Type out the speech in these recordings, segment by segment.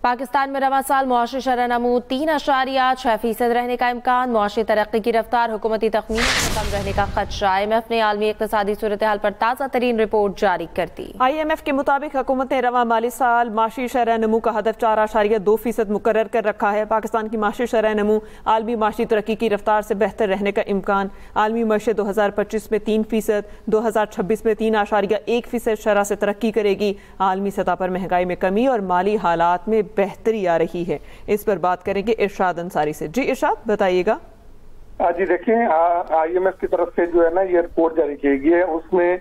پاکستان میں رواں سال معاشی شرح نمو 3.6% رہنے کا امکان، معاشی ترقی کی رفتار حکومتی تخمینوں سے کم رہنے کا خدشہ۔ IMF نے عالمی اقتصادی صورتحال پر تازہ ترین رپورٹ جاری کر دی۔ IMF کے مطابق حکومت نے رواں مالی سال معاشی شرح نمو کا ہدف 4.2% مقرر کر رکھا ہے۔ پاکستان کی معاشی شرح نمو عالمی معاشی ترقی کی رفتار سے بہتر رہنے کا امکان۔ عالمی معیشت 2025 میں 3%، 2026 میں 3.1% شرح سے ترقی کرے گی۔ عالمی سطح پر مہنگائی میں کمی اور مالی حالات میں بہتری آ رہی ہے۔ اس پر بات کریں گے ارشاد انصاری سے۔ جی ارشاد بتائیے گا۔ جی دیکھیں، IMF کی طرف سے جو ہے نا یہ رپورٹ جاری کی گئی ہے، اس میں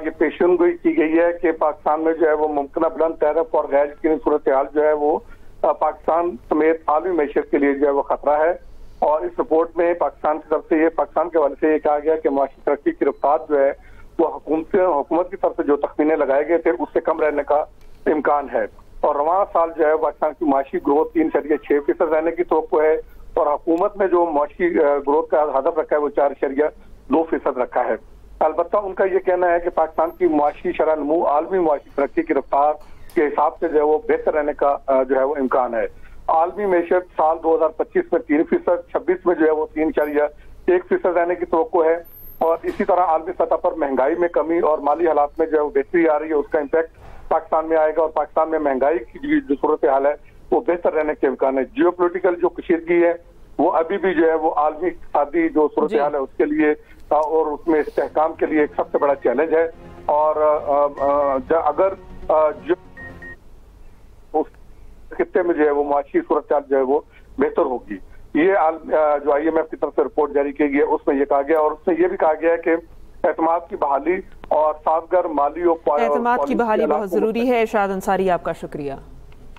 یہ پیشن گوئی کی گئی ہے کہ پاکستان میں جو ہے وہ ممکنہ بلند تیرف اور غیر یقینی صورتحال جو ہے وہ پاکستان سمیت عالمی معیشت کے لیے جو ہے وہ خطرہ ہے۔ اور اس رپورٹ میں پاکستان کی طرف سے پاکستان کے حوالے سے یہ کہا گیا کہ معاشی ترقی کی رفتار جو ہے وہ حکومت کی طرف سے جو تخمینے لگائے گئے تھے اس سے کم رہنے کا امکان ہے۔ اور رواں سال جو ہے پاکستان کی معاشی گروتھ 3.6% رہنے کی توقع ہے، اور حکومت نے جو معاشی گروتھ کا ہدف رکھا ہے وہ 4.2% رکھا ہے۔ البتہ ان کا یہ کہنا ہے کہ پاکستان کی معاشی شرح نمو عالمی معاشی ترقی کی رفتار کے حساب سے جو ہے وہ بہتر رہنے کا جو ہے وہ امکان ہے۔ عالمی معیشت سال 2025 میں 3%، 26 میں جو ہے وہ 3.1% رہنے کی توقع ہے، اور اسی طرح عالمی سطح پر مہنگائی میں کمی اور مالی حالات میں جو ہے وہ بہتری آ رہی ہے، اس کا امپیکٹ پاکستان میں آئے گا، اور پاکستان میں مہنگائی کی جو صورتحال ہے وہ بہتر رہنے کے امکان ہے۔ جیو پولیٹیکل جو کشیدگی ہے وہ ابھی بھی جو ہے وہ عالمی اقتصادی جو صورتحال ہے اس کے لیے اور اس میں استحکام کے لیے ایک سب سے بڑا چیلنج ہے، اور اگر خطے میں جو ہے وہ معاشی صورتحال جو ہے وہ بہتر ہوگی، یہ جو IMF کی طرف سے رپورٹ جاری کی گئی ہے اس میں یہ کہا گیا، اور اس میں یہ بھی کہا گیا ہے کہ اعتماد کی بحالی اور سازگار مالی اور اعتماد کی بحالی بہت ضروری ہے۔ ارشاد انصاری آپ کا شکریہ۔